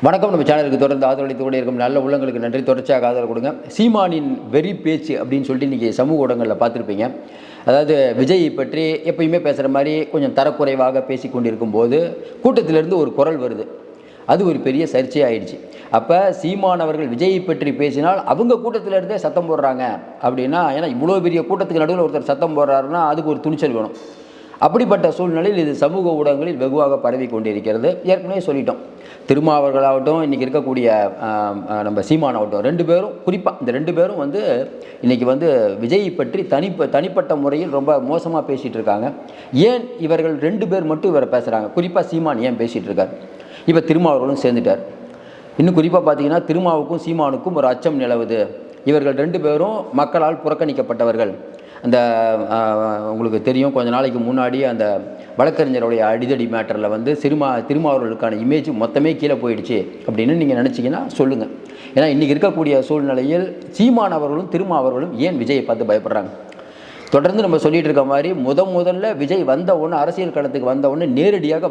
வணக்கம். நம்ம சேனலுக்கு தொடர்ந்து ஆதரவளித்து கூட இருக்கும் நல்ல உள்ளங்களுக்கு நன்றி. தொடர்ச்சியாக ஆதரவு கொடுங்க. சீமானின் வெறி பேச்சு அப்படின்னு சொல்லிட்டு இன்றைக்கி சமூக ஊடகங்களில் பார்த்துருப்பீங்க. அதாவது விஜய் பற்றி எப்பயுமே பேசுகிற மாதிரி கொஞ்சம் தரக்குறைவாக பேசி கொண்டிருக்கும் போது கூட்டத்திலிருந்து ஒரு குரல் வருது. அது ஒரு பெரிய சர்ச்சையாயிடுச்சு. அப்போ சீமான் அவர்கள் விஜயை பற்றி பேசினால் அவங்க கூட்டத்திலிருந்தே சத்தம் போடுறாங்க அப்படின்னா, ஏன்னா இவ்வளோ பெரிய கூட்டத்துக்கு நடுவில் ஒருத்தர் சத்தம் போடுறாருன்னா அதுக்கு ஒரு துணிச்சல் வேணும். அப்படிப்பட்ட சூழ்நிலையில் இது சமூக ஊடகங்களில் வெகுவாக பரவி கொண்டிருக்கிறது. ஏற்கனவே சொல்லிட்டோம், திருமாவர்களாகட்டும் இன்றைக்கி இருக்கக்கூடிய நம்ம சீமானாகட்டும், ரெண்டு பேரும் குறிப்பாக இந்த ரெண்டு பேரும் இன்றைக்கி விஜயை பற்றி தனிப்பட்ட முறையில் ரொம்ப மோசமாக பேசிகிட்டு இருக்காங்க. ஏன் இவர்கள் ரெண்டு பேர் மட்டும் இவரை பேசுகிறாங்க? குறிப்பாக சீமான் ஏன் பேசிகிட்டு இருக்கார்? இப்போ திருமாவர்களும் சேர்ந்துட்டார். இன்னும் குறிப்பாக பார்த்தீங்கன்னா திருமாவுக்கும் சீமானுக்கும் ஒரு அச்சம் நிலவுது. இவர்கள் ரெண்டு பேரும் மக்களால் புறக்கணிக்கப்பட்டவர்கள். அந்த உங்களுக்கு தெரியும், கொஞ்ச நாளைக்கு முன்னாடி அந்த வழக்கறிஞருடைய அடிதடி மேட்டரில் திருமாவர்களுக்கான இமேஜ் மொத்தமே கீழே போயிடுச்சு அப்படின்னு நீங்கள் நினச்சிங்கன்னா சொல்லுங்கள். ஏன்னா இன்றைக்கி இருக்கக்கூடிய சூழ்நிலையில் சீமான் அவர்களும் திருமாவர்களும் ஏன் விஜயை பார்த்து பயப்படுறாங்க? தொடர்ந்து நம்ம சொல்லிகிட்டு இருக்க மாதிரி முதல்ல விஜய் வந்த ஒன்று, அரசியல் களத்துக்கு வந்த ஒன்று நேரடியாக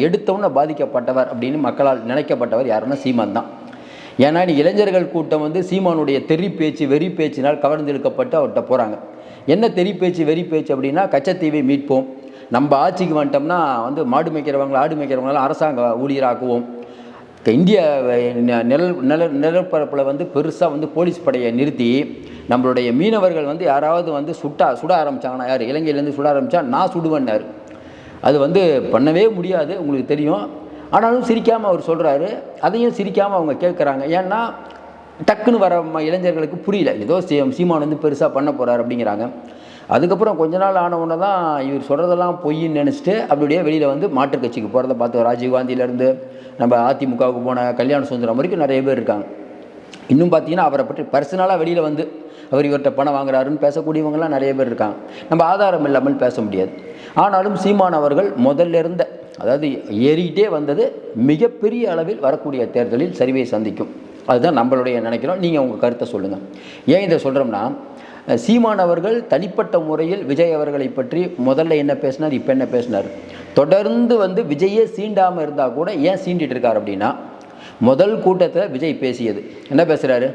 எடுத்தவுடனே பாதிக்கப்பட்டவர் அப்படின்னு மக்களால் நினைக்கப்பட்டவர் யாருன்னா சீமான் தான். ஏன்னா இளைஞர்கள் கூட்டம் சீமானுடைய வெறி பேச்சினால் கவர்ந்து இழுக்கப்பட்டு அவர்கிட்ட போகிறாங்க. என்ன தெறி பேச்சு வெறி பேச்சு அப்படின்னா, கச்சத்தீவை மீட்போம், நம்ம ஆட்சிக்கு வந்துட்டோம்னா மாடு மேய்க்கிறவங்களை ஆடு மேய்க்கிறவங்களாம் அரசாங்க ஊழியராக்குவோம், இந்திய நிலப்பரப்பில் பெருசாக போலீஸ் படையை நிறுத்தி நம்மளுடைய மீனவர்கள் யாராவது சுட ஆரம்பித்தாங்கன்னா, யார் இலங்கையிலேருந்து சுட ஆரம்பித்தா நான் சுடுவேன்னார். அது பண்ணவே முடியாது, உங்களுக்கு தெரியும். ஆனாலும் சிரிக்காமல் அவர் சொல்கிறாரு. அதையும் சிரிக்காமல் அவங்க கேட்குறாங்க. ஏன்னா டக்குன்னு வர இளைஞர்களுக்கு புரியல, ஏதோ சீமான் பெருசாக பண்ண போகிறார் அப்படிங்கிறாங்க. அதுக்கப்புறம் கொஞ்ச நாள் ஆன உடனே தான் இவர் சொல்கிறதெல்லாம் பொய்ன்னு நினச்சிட்டு அப்படியே வெளியில் மாற்றுக் கட்சிக்கு போகிறத பார்த்தோம். ராஜீவ்காந்தியிலேருந்து நம்ம அதிமுகவுக்கு போன கல்யாண சுந்தரம் வரைக்கும் நிறைய பேர் இருக்காங்க. இன்னும் பார்த்தீங்கன்னா அவரை பற்றி பர்சனலாக வெளியில் அவர் இவர்கிட்ட பணம் வாங்குறாருன்னு பேசக்கூடியவங்களாம் நிறைய பேர் இருக்காங்க. நம்ம ஆதாரம் இல்லாமல் பேச முடியாது. ஆனாலும் சீமான் அவர்கள் முதல்ல இருந்த, அதாவது ஏறிக்கிட்டே வந்தது மிகப்பெரிய அளவில் வரக்கூடிய தேர்தலில் சரிவை சந்திக்கும். அதுதான் நம்மளுடைய நினைக்கிறோம். நீங்கள் உங்கள் கருத்தை சொல்லுங்கள். ஏன் இதை சொல்கிறோம்னா, சீமான் அவர்கள் தனிப்பட்ட முறையில் விஜய் அவர்களை பற்றி முதல்ல என்ன பேசினார், இப்போ என்ன பேசினார், தொடர்ந்து விஜயே சீண்டாமல் இருந்தால் கூட ஏன் சீண்டிட்டு இருக்கார் அப்படின்னா, முதல் கூட்டத்தில் விஜய் பேசியது என்ன பேசுகிறாரு?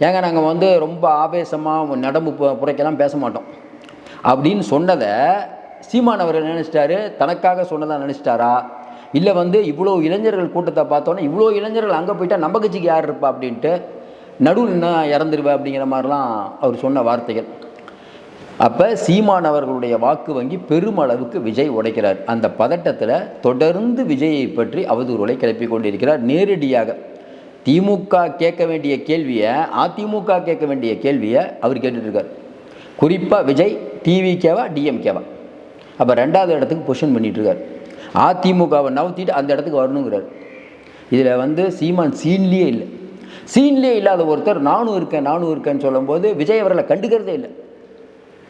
ஏங்க நாங்கள் ரொம்ப ஆவேசமாக நடம்பு புரைக்கெல்லாம் பேச மாட்டோம் அப்படின்னு சொன்னதை சீமான் அவர்கள் நினச்சிட்டாரு, தனக்காக சொன்னதாக நினச்சிட்டாரா? இல்லை இவ்வளோ இளைஞர்கள் கூட்டத்தை பார்த்தோன்னே இவ்வளோ இளைஞர்கள் அங்கே போயிட்டால் நம்ம கட்சிக்கு யார் இருப்பா அப்படின்ட்டு நடுவில் நான் இறந்துருவேன் அப்படிங்கிற மாதிரிலாம் அவர் சொன்ன வார்த்தைகள். அப்போ சீமான் அவர்களுடைய வாக்கு வங்கி பெருமளவுக்கு விஜய் உடைக்கிறார். அந்த பதட்டத்தில் தொடர்ந்து விஜயை பற்றி அவதூறுகளை கிளப்பி கொண்டிருக்கிறார். நேரடியாக திமுக கேட்க வேண்டிய கேள்வியை, அதிமுக கேட்க வேண்டிய கேள்வியை அவர் கேட்டுட்ருக்கார். குறிப்பாக விஜய் டிவிகேவா டிஎம்கேவா, அப்போ ரெண்டாவது இடத்துக்கு பொசிஷன் பண்ணிகிட்ருக்கார். அதிமுகவை நவுத்திட்டு அந்த இடத்துக்கு வரணுங்கிறார். இதில் சீமான் சீன்லேயே இல்லாத ஒருத்தர் நானும் இருக்கேன்னு சொல்லும்போது விஜய் அவர்களை கண்டுக்கிறதே இல்லை.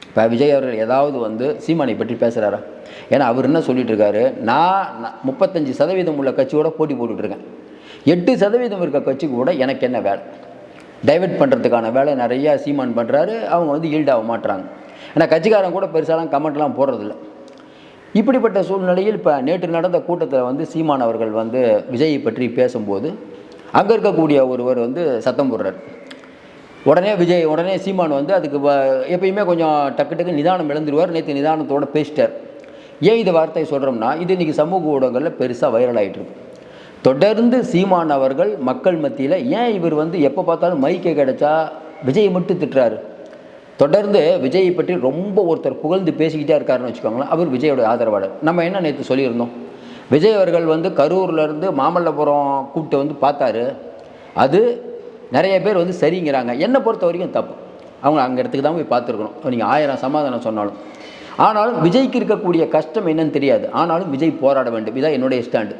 இப்போ விஜய் அவர்கள் ஏதாவது சீமானை பற்றி பேசுகிறாரா? ஏன்னா அவர் என்ன சொல்லிட்டு இருக்காரு, நான் 35% உள்ள கட்சியோட போட்டி போட்டுட்ருக்கேன், 8% இருக்க கட்சி கூட எனக்கு என்ன வேலை? டைவெர்ட் பண்ணுறதுக்கான வேலை நிறையா சீமான் பண்ணுறாரு. அவங்க ஈல்டாக மாட்டுறாங்க. ஏன்னா கட்சிக்காரன் கூட பெருசாலாம் கமெண்ட்லாம் போடுறதில்ல. இப்படிப்பட்ட சூழ்நிலையில் இப்போ நேற்று நடந்த கூட்டத்தில் சீமான் அவர்கள் விஜயை பற்றி பேசும்போது அங்கே இருக்கக்கூடிய ஒருவர் சத்தம் போடுறார். உடனே சீமான் அதுக்கு எப்பயுமே கொஞ்சம் டக்கு நிதானம் இழந்துருவார். நேற்று நிதானத்தோடு பேசிட்டார். ஏன் இந்த வார்த்தையை சொல்கிறோம்னா, இது இன்றைக்கி சமூக ஊடகங்களில் பெருசாக வைரல் ஆகிட்டு இருக்கு. தொடர்ந்து சீமான் அவர்கள் மக்கள் மத்தியில் ஏன் இவர் எப்போ பார்த்தாலும் மைக்கை கிடைச்சா விஜயை மட்டும் திட்டுறாரு, தொடர்ந்து விஜயை பற்றி ரொம்ப ஒருத்தர் புகழ்ந்து பேசிக்கிட்டே இருக்காருன்னு வச்சுக்கோங்களேன். அவர் விஜயோட ஆதரவாளர். நம்ம என்ன நேற்று சொல்லியிருந்தோம், விஜய் அவர்கள் கரூர்லேருந்து மாமல்லபுரம் கூப்பிட்டு பார்த்தாரு. அது நிறைய பேர் சரிங்கிறாங்க. என்னை பொறுத்த வரைக்கும் தப்பு. அவங்க அங்கே இடத்துக்கு தான் போய் பார்த்துருக்கணும், நீங்கள் 1000 சமாதானம் சொன்னாலும். ஆனாலும் விஜய்க்கு இருக்கக்கூடிய கஷ்டம் என்னன்னு தெரியாது. ஆனாலும் விஜய் போராட வேண்டும், இதான் என்னுடைய ஸ்டாண்டு.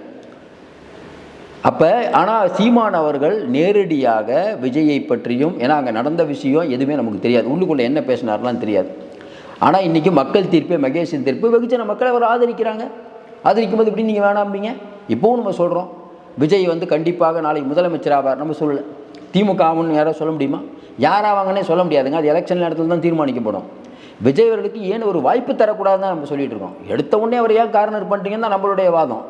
அப்போ ஆனால் சீமான் அவர்கள் நேரடியாக விஜயை பற்றியும், ஏன்னா அங்கே நடந்த விஷயம் எதுவுமே நமக்கு தெரியாது, உள்ளுக்குள்ளே என்ன பேசினார்லாம் தெரியாது. ஆனால் இன்றைக்கி மக்கள் தீர்ப்பு, மகேஷின் தீர்ப்பு, வெகுஜன மக்கள் அவர் ஆதரிக்கிறாங்க. ஆதரிக்கும்போது இப்படி நீங்கள் வேணாம்பீங்க. இப்போவும் நம்ம சொல்கிறோம், விஜய் கண்டிப்பாக நாளைக்கு முதலமைச்சராவார். நம்ம சொல்லலை, திமுக ஆகும்னு யாராவது சொல்ல முடியுமா? யாராவாங்கன்னே சொல்ல முடியாதுங்க. அது எலெக்ஷன் நேரத்தில் தான் தீர்மானிக்கப்படும். விஜய் அவர்களுக்கு ஏன் ஒரு வாய்ப்பு தரக்கூடாதுன்னு நம்ம சொல்லிகிட்டு இருக்கோம். எடுத்த உடனே அவர் ஏன் கார்னர் பண்ணுறீங்கன்னு தான் நம்மளுடைய வாதம்.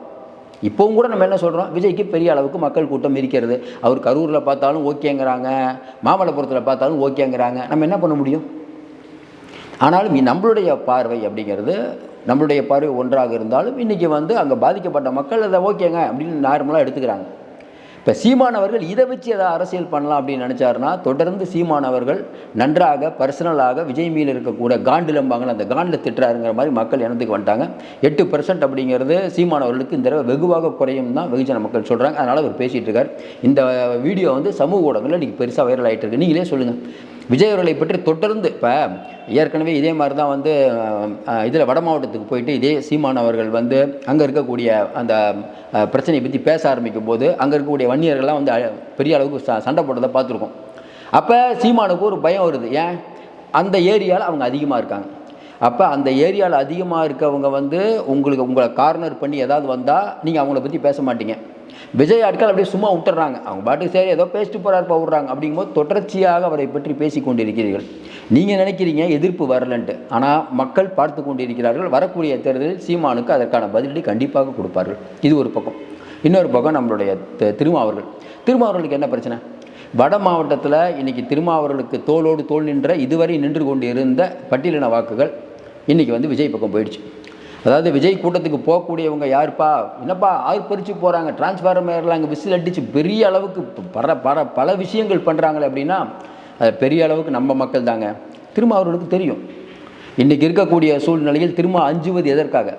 இப்போவும் கூட நம்ம என்ன சொல்கிறோம், விஜய்க்கு பெரிய அளவுக்கு மக்கள் கூட்டம் இருக்கிறது. அவர் கரூரில் பார்த்தாலும் ஓகேங்கிறாங்க, மாமல்லபுரத்தில் பார்த்தாலும் ஓகேங்கிறாங்க. நம்ம என்ன பண்ண முடியும்? ஆனாலும் நம்மளுடைய பார்வை அப்படிங்கிறது, நம்மளுடைய பார்வை ஒன்றாக இருந்தாலும் இன்றைக்கி வந்து அங்கே பாதிக்கப்பட்ட மக்கள் அதை ஓகேங்க அப்படின்னு நார்மலாக எடுத்துக்கிறாங்க. இப்போ சீமானவர்கள் இதை வச்சு எதாவது அரசியல் பண்ணலாம் அப்படின்னு நினச்சாருன்னா, தொடர்ந்து சீமானவர்கள் நன்றாக பர்சனலாக விஜய் மீது இருக்கக்கூடிய காண்டிலம்பாங்கன்னு அந்த காண்டில் திட்டுறாருங்கிற மாதிரி மக்கள் இனத்துக்கு வந்துட்டாங்க. 8% அப்படிங்கிறது சீமானவர்களுக்கு இந்த தடவை வெகுவாக குறையும் தான் வெகுஜன மக்கள் சொல்கிறாங்க. அதனால் அவர் பேசிகிட்டு இருக்கார். இந்த வீடியோ வந்து சமூக ஊடகங்களில் இன்றைக்கி பெருசாக வைரல் ஆகிட்டு இருக்கு. நீங்களே சொல்லுங்கள், விஜய் அவர்களை பற்றி தொடர்ந்து இப்போ ஏற்கனவே இதே மாதிரி தான் வந்து இதில் வட மாவட்டத்துக்கு போயிட்டு இதே சீமான் அவர்கள் வந்து அங்கே இருக்கக்கூடிய அந்த பிரச்சனையை பற்றி பேச ஆரம்பிக்கும் போது அங்கே இருக்கக்கூடிய வன்னியர்கள்லாம் வந்து பெரிய அளவுக்கு சண்டை போட்டதை பார்த்துருக்கோம். அப்போ சீமானுக்கு ஒரு பயம் வருது. ஏன்? அந்த ஏரியாவில் அவங்க அதிகமாக இருக்காங்க. அப்போ அந்த ஏரியாவில் அதிகமாக இருக்கவங்க வந்து உங்களை கார்னர் பண்ணி ஏதாவது வந்தால் நீங்கள் அவங்கள பற்றி பேச மாட்டீங்க. விஜய் ஆட்கள் அப்படியே சும்மா விட்டுறாங்க, அவங்க பாட்டுக்கு சரி ஏதோ பேசிட்டு போகிறாருப்பா விட்றாங்க. அப்படிங்கும்போது தொடர்ச்சியாக அவரை பற்றி பேசி கொண்டிருக்கிறீர்கள். நீங்கள் நினைக்கிறீங்க எதிர்ப்பு வரலன்ட்டு, ஆனால் மக்கள் பார்த்து கொண்டிருக்கிறார்கள். வரக்கூடிய தேர்தலில் சீமானுக்கு அதற்கான பதிலடி கண்டிப்பாக கொடுப்பார்கள். இது ஒரு பக்கம். இன்னொரு பக்கம் நம்மளுடைய திருமாவர்களுக்கு என்ன பிரச்சனை? வட மாவட்டத்தில் இன்றைக்கி திருமாவர்களுக்கு தோளோடு தோல் நின்ற இதுவரை நின்று கொண்டு இருந்த பட்டியலின வாக்குகள் இன்றைக்கி வந்து விஜய் பக்கம் போயிடுச்சு. அதாவது விஜய் கூட்டத்துக்கு போகக்கூடியவங்க யாருப்பா, என்னப்பா ஆர்ப்பரிச்சு போகிறாங்க, டிரான்ஸ்ஃபார்மரில் அங்கே விசில் அடித்து பெரிய அளவுக்கு பல விஷயங்கள் பண்ணுறாங்களே அப்படின்னா அது பெரிய அளவுக்கு நம்ம மக்கள் தாங்க. திருமாவர்களுக்கு தெரியும் இன்றைக்கி இருக்கக்கூடிய சூழ்நிலையில் திரும்ப அஞ்சுவது எதற்காக?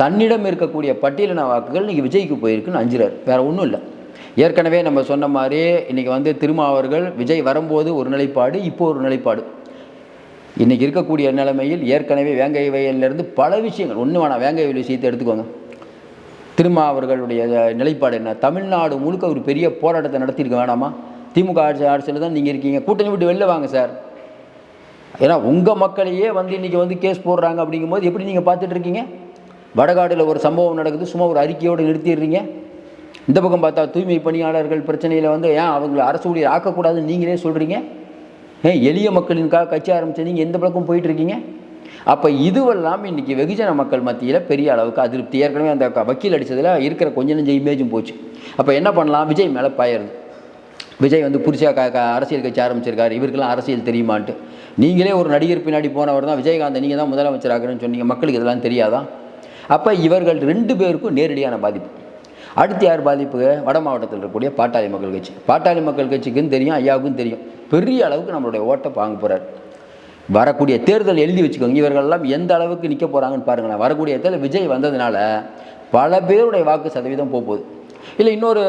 தன்னிடம் இருக்கக்கூடிய பட்டியலின வாக்குகள் இன்றைக்கி விஜய்க்கு போயிருக்குன்னு அஞ்சுறாரு, வேறு ஒன்றும் இல்லை. ஏற்கனவே நம்ம சொன்ன மாதிரி இன்றைக்கி வந்து திருமாவர்கள் விஜய் வரும்போது ஒரு நிலைப்பாடு, இப்போ ஒரு நிலைப்பாடு. இன்றைக்கி இருக்கக்கூடிய நிலைமையில் ஏற்கனவே வேங்கை வயலிருந்து பல விஷயங்கள், ஒன்று வேணாம் வேங்கை வயல் விஷயத்தை எடுத்துக்கோங்க. திருமாவர்களுடைய நிலைப்பாடு என்ன? தமிழ்நாடு முழுக்க ஒரு பெரிய போராட்டத்தை நடத்தியிருக்க வேணாமா? திமுக ஆட்சியில் தான் நீங்கள் இருக்கீங்க, கூட்டணி விட்டு வெளில வாங்க சார். ஏன்னா உங்கள் மக்களையே வந்து இன்றைக்கி வந்து கேஸ் போடுறாங்க. அப்படிங்கும்போது எப்படி நீங்கள் பார்த்துட்டு இருக்கீங்க? வடகாடில் ஒரு சம்பவம் நடக்குது, சும்மா ஒரு அறிக்கையோடு நிறுத்திடுறீங்க. இந்த பக்கம் பார்த்தா தூய்மை பணியாளர்கள் பிரச்சனையில் வந்து ஏன் அவங்களை அரசு ஊழியர் ஆக்கக்கூடாதுன்னு நீங்களே சொல்கிறீங்க. எளிய மக்களின்காக கட்சி ஆரம்பித்து நீங்கள் எந்த பக்கம் போயிட்டுருக்கீங்க? அப்போ இதுவெல்லாம் இன்றைக்கி வெகுஜன மக்கள் மத்தியில் பெரிய அளவுக்கு அதிருப்தி. ஏற்கனவே அந்த வக்கீல் அடித்ததில் இருக்கிற கொஞ்சம் நெஞ்ச இமேஜும் போச்சு. அப்போ என்ன பண்ணலாம்? விஜய் மேலே பாயிருது. விஜய் வந்து புதுசாக அரசியல் கட்சி ஆரம்பிச்சிருக்காரு, இவருக்கெல்லாம் அரசியல் தெரியுமான்ட்டு. நீங்களே ஒரு நடிகர் பின்னாடி போனவர் தான் விஜயகாந்த், நீங்கள் தான் முதலமைச்சராகணும்னு சொன்னீங்க, மக்களுக்கு இதெல்லாம் தெரியாதான்? அப்போ இவர்கள் 2 பேருக்கும் நேரடியான பாதிப்பு. அடுத்து யார் பாதிப்பு? வட மாவட்டத்தில் இருக்கக்கூடிய பாட்டாளி மக்கள் கட்சி. பாட்டாளி மக்கள் கட்சிக்குன்னு தெரியும், ஐயாவுக்கும் தெரியும், பெரிய அளவுக்கு நம்மளுடைய ஓட்டை வாங்க போகிறார். வரக்கூடிய தேர்தல் எழுதி வச்சுக்கோங்க, இவர்களெல்லாம் எந்த அளவுக்கு நிற்க போகிறாங்கன்னு பாருங்களேன். வரக்கூடிய தேர்தல் விஜய் வந்ததுனால பல பேருடைய வாக்கு சதவீதம் போகுது. இல்லை இன்னொரு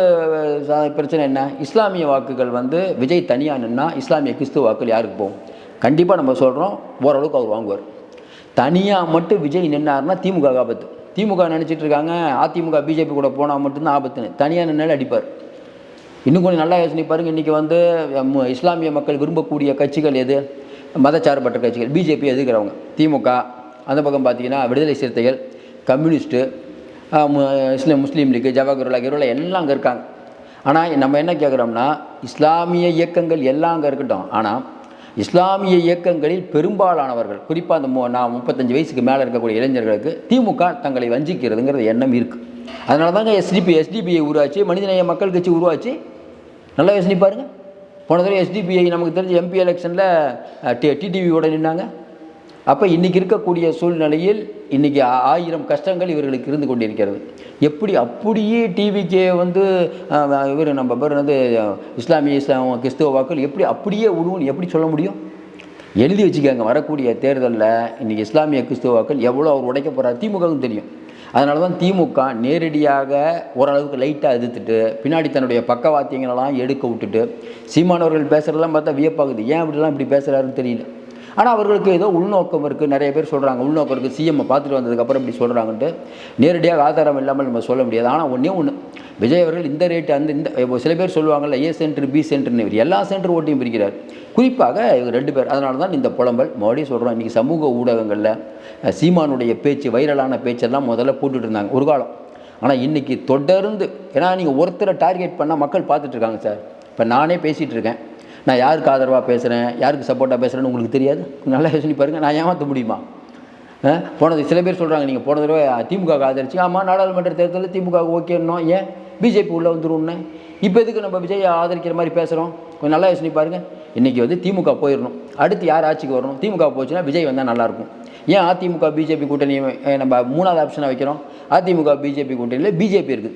பிரச்சனை என்ன? இஸ்லாமிய வாக்குகள் வந்து விஜய் தனியாக நின்னா இஸ்லாமிய கிறிஸ்துவ வாக்குகள் யாருக்கு போகும்? கண்டிப்பாக நம்ம சொல்கிறோம் ஓரளவுக்கு அவர் வாங்குவார். தனியாக மட்டும் விஜய் நின்னார்னா திமுக ஆபத்து. திமுக நினச்சிட்டு இருக்காங்க அதிமுக பிஜேபி கூட போனால் மட்டும்தான் ஆபத்துன்னு, தனியாக நின்னாலும் அடிப்பார். இன்னும் கொஞ்சம் நல்லா யோசனை பாருங்கள். இன்றைக்கி வந்து இஸ்லாமிய மக்கள் விரும்பக்கூடிய கட்சிகள் எது? மதச்சார்பற்ற கட்சிகள். பிஜேபி எதுக்கிறவங்க திமுக, அந்த பக்கம் பார்த்தீங்கன்னா விடுதலை சிறுத்தைகள், கம்யூனிஸ்ட்டு, முஸ்லீம் லீக், ஜவஹர்லால் நேரு எல்லாம் அங்கே இருக்காங்க. ஆனால் நம்ம என்ன கேட்குறோம்னா, இஸ்லாமிய இயக்கங்கள் எல்லாம் அங்கே இருக்கட்டும், ஆனால் இஸ்லாமிய இயக்கங்களில் பெரும்பாலானவர்கள், குறிப்பாக அந்த 35 வயசுக்கு மேலே இருக்கக்கூடிய இளைஞர்களுக்கு திமுக தங்களை வஞ்சிக்கிறதுங்கிறது எண்ணம் இருக்குது. அதனால தாங்க எஸ்டிபிஐ உருவாச்சு, மனிதநேய மக்கள் கட்சி உருவாச்சு. நல்லா யோசனை பாருங்கள். போன தடவை எஸ்டிபிஐ நமக்கு தெரிஞ்ச எம்பி எலெக்ஷனில் டிடிவியோட நின்னாங்க. அப்போ இன்றைக்கி இருக்கக்கூடிய சூழ்நிலையில் இன்றைக்கி 1000 கஷ்டங்கள் இவர்களுக்கு இருந்து கொண்டிருக்கிறது. எப்படி அப்படியே டிவிக்கே வந்து இவர் நம்ம பேர் வந்து இஸ்லாமிய கிறிஸ்துவ வாக்கள் எப்படி அப்படியே விடுவோன்னு எப்படி சொல்ல முடியும்? எழுதி வச்சுக்கோங்க, வரக்கூடிய தேர்தலில் இன்றைக்கி இஸ்லாமிய கிறிஸ்துவ வாக்கள் எவ்வளோ அவர் உடைக்க போகிறார் திமுகவும் தெரியும். அதனால தான் திமுக நேரடியாக ஓரளவுக்கு லைட்டாக எதிர்த்துட்டு பின்னாடி தன்னுடைய பக்கவாத்தியங்களெல்லாம் எடுக்க விட்டுட்டு, சீமானவர்கள் பேசுகிறதெல்லாம் பார்த்தா வியப்பாகுது, ஏன் அப்படிலாம் இப்படி பேசுகிறாருன்னு தெரியல. ஆனால் அவர்களுக்கு ஏதோ உள்நோக்கம் இருக்குது. நிறைய பேர் சொல்கிறாங்க உள்நோக்கம் இருக்குது, சிஎம்மை பார்த்துட்டு வந்ததுக்கப்புறம் இப்படி சொல்கிறாங்கன்ட்டு. நேரடியாக ஆதாரம் இல்லாமல் நம்ம சொல்ல முடியாது. ஆனால் ஒன்று விஜய் அவர்கள் இந்த ரேட்டு இந்த சில பேர் சொல்லுவாங்கள்ல ஏ சென்டர் பி சென்டர்னு, இவர் எல்லா சென்டர் ஓட்டையும் பிரிக்கிறார். குறிப்பாக இவர் 2 பேர். அதனால தான் இந்த புலம்பல் மறுபடியும் சொல்கிறோம். இன்றைக்கி சமூக ஊடகங்களில் சீமானுடைய பேச்சு, வைரலான பேச்செல்லாம் முதல்ல போட்டுட்டு இருந்தாங்க ஒரு காலம். ஆனால் இன்றைக்கி தொடர்ந்து, ஏன்னா நீங்கள் ஒருத்தரை டார்கெட் பண்ணால் மக்கள் பார்த்துட்ருக்காங்க சார். இப்போ நானே பேசிகிட்டு இருக்கேன், நான் யாருக்கு ஆதரவாக பேசுகிறேன், யாருக்கு சப்போர்ட்டாக பேசுகிறேன்னு உங்களுக்கு தெரியாது. நல்லா யோசனை பாருங்கள், நான் ஏமாற்ற முடியுமா? போனது சில பேர் சொல்கிறாங்க நீங்கள் போன தடவை திமுக ஆதரிச்சு, ஆமாம் நாடாளுமன்ற தேர்தலில் திமுக ஓகேன்னோம், ஏன் பிஜேபி உள்ளே வந்துரும்னு. இப்போ எதுக்கு நம்ம விஜய் ஆதரிக்கிற மாதிரி பேசுகிறோம்? கொஞ்சம் நல்லா யோசனை பாருங்கள். இன்றைக்கி வந்து திமுக போயிடணும், அடுத்து யார் ஆட்சிக்கு வரணும்? திமுக போச்சுன்னா விஜய் வந்தால் நல்லாயிருக்கும். ஏன் அதிமுக பிஜேபி கூட்டணி நம்ம 3வது ஆப்ஷனாக வைக்கிறோம்? அதிமுக பிஜேபி கூட்டணியில் பிஜேபி இருக்குது.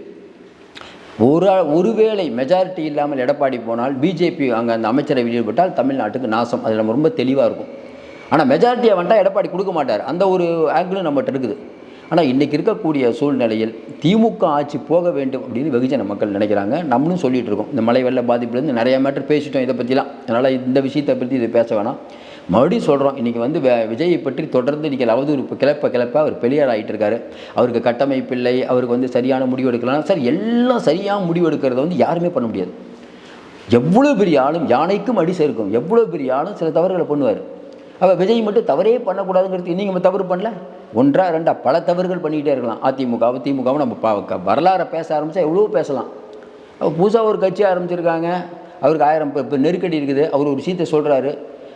ஒருவேளை மெஜாரிட்டி இல்லாமல் எடப்பாடி போனால் பிஜேபி அங்கே அந்த அமைச்சரவை ஈடுபட்டால் தமிழ்நாட்டுக்கு நாசம். அதில் நம்ம ரொம்ப தெளிவாக இருக்கும். ஆனால் மெஜாரிட்டியை வந்துட்டால் எடப்பாடி கொடுக்க மாட்டார். அந்த ஒரு ஆங்கிளும் நம்மகிட்ட இருக்குது. ஆனால் இன்றைக்கி இருக்கக்கூடிய சூழ்நிலையில் திமுக ஆட்சி போக வேண்டும் அப்படின்னு வெகுஜன மக்கள் நினைக்கிறாங்க. நம்மளும் சொல்லிகிட்டு இருக்கோம். இந்த மழை வெள்ள பாதிப்புலேருந்து நிறைய மேட்டர் பேசிட்டோம் இதை பற்றிலாம். அதனால் இந்த விஷயத்தை பற்றி இது பேச வேணாம். மறுபடியும் சொல்கிறோம், இன்றைக்கி வந்து விஜயை பற்றி தொடர்ந்து இன்றைக்கி அவதூறு கிளப்ப அவர் பெரியார் ஆகிட்டு இருக்காரு. அவருக்கு கட்டமைப்பில்லை, அவருக்கு வந்து சரியான முடிவு எடுக்கலாம். சார், எல்லாம் சரியான முடிவு எடுக்கிறத வந்து யாருமே பண்ண முடியாது. எவ்வளோ பெரிய ஆளும் யானைக்கும் அடி சேர்க்கும். எவ்வளோ பெரிய ஆளும் சில தவறுகளை பண்ணுவார். அவள் விஜய் மட்டும் தவறே பண்ணக்கூடாதுங்கிறது இன்றைக்கி நம்ம தவறு பண்ணல, 1 2 பல தவறுகள் பண்ணிக்கிட்டே இருக்கலாம். திமுகவும் நம்ம வரலாறை பேச ஆரம்பித்தா எவ்வளோ பேசலாம். புதுசாக ஒரு கட்சி ஆரம்பிச்சிருக்காங்க, அவருக்கு 1000 இப்போ நெருக்கடி இருக்குது. அவர் ஒரு விஷயத்தை சொல்கிறாரு,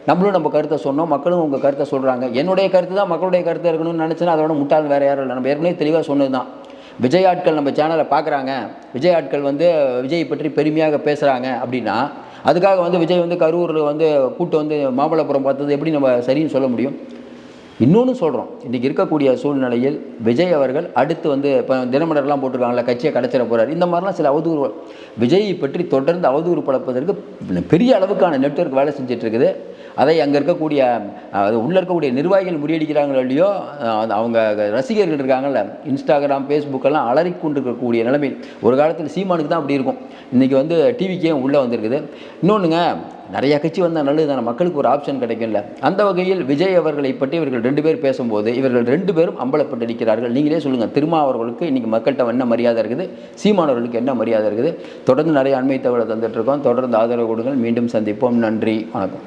நம்மளும் நம்ம கருத்தை சொன்னோம், மக்களும் உங்கள் கருத்தை சொல்கிறாங்க. என்னுடைய கருத்து தான் மக்களுடைய கருத்தை இருக்கணும்னு நினச்சினா அதோட முட்டாள் வேறு யாரும் இல்லை. நம்ம ஏற்கனவே தெளிவாக சொன்னது தான். விஜய் ஆட்கள் நம்ம சேனலை பார்க்குறாங்க, விஜய் ஆட்கள் வந்து விஜய் பற்றி பெருமையாக பேசுகிறாங்க அப்படின்னா அதுக்காக வந்து விஜய் வந்து கரூரில் வந்து கூட்டு வந்து மாமல்லபுரம் பார்த்தது எப்படி நம்ம சரின்னு சொல்ல முடியும்? இன்னொன்று சொல்கிறோம், இன்றைக்கி இருக்கக்கூடிய சூழ்நிலையில் விஜய் அவர்கள் அடுத்து வந்து இப்போ தினமலர்லாம் போட்டிருக்காங்களா, கட்சியை கலைச்சிட போகிறார், இந்த மாதிரிலாம் சில அவதூறு விஜயை பற்றி தொடர்ந்து அவதூறு பழப்பதற்கு பெரிய அளவுக்கான நெட்வொர்க் வேலை செஞ்சிட்ருக்குது. அதை அங்கே இருக்கக்கூடிய உள்ளே இருக்கக்கூடிய நிர்வாகிகள் முறியடிக்கிறாங்களோ இல்லையோ, அவங்க ரசிகர்கள் இருக்காங்கல்ல, இன்ஸ்டாகிராம் ஃபேஸ்புக்கெல்லாம் அலறிக்கொண்டு இருக்கக்கூடிய நிலைமை. ஒரு காலத்தில் சீமானுக்கு தான் அப்படி இருக்கும், இன்றைக்கி வந்து டிவிக்கே உள்ளே வந்திருக்குது. இன்னொன்றுங்க, நிறையா கட்சி வந்தால் நல்லது தானே, மக்களுக்கு ஒரு ஆப்ஷன் கிடைக்கும்ல. அந்த வகையில் விஜய் அவர்களை பற்றி இவர்கள் 2 பேர் பேசும்போது இவர்கள் 2 பேரும் அம்பலப்பட்டு இருக்கிறார்கள். நீங்களே சொல்லுங்கள், திருமாவர்களுக்கு இன்றைக்கி மக்கள்கிட்ட என்ன மரியாதை இருக்குது, சீமானவர்களுக்கு என்ன மரியாதை இருக்குது? தொடர்ந்து நிறைய அண்மை தகவலை தந்துட்டுருக்கோம். தொடர்ந்து ஆதரவு கொடுங்கள். மீண்டும் சந்திப்போம். நன்றி, வணக்கம்.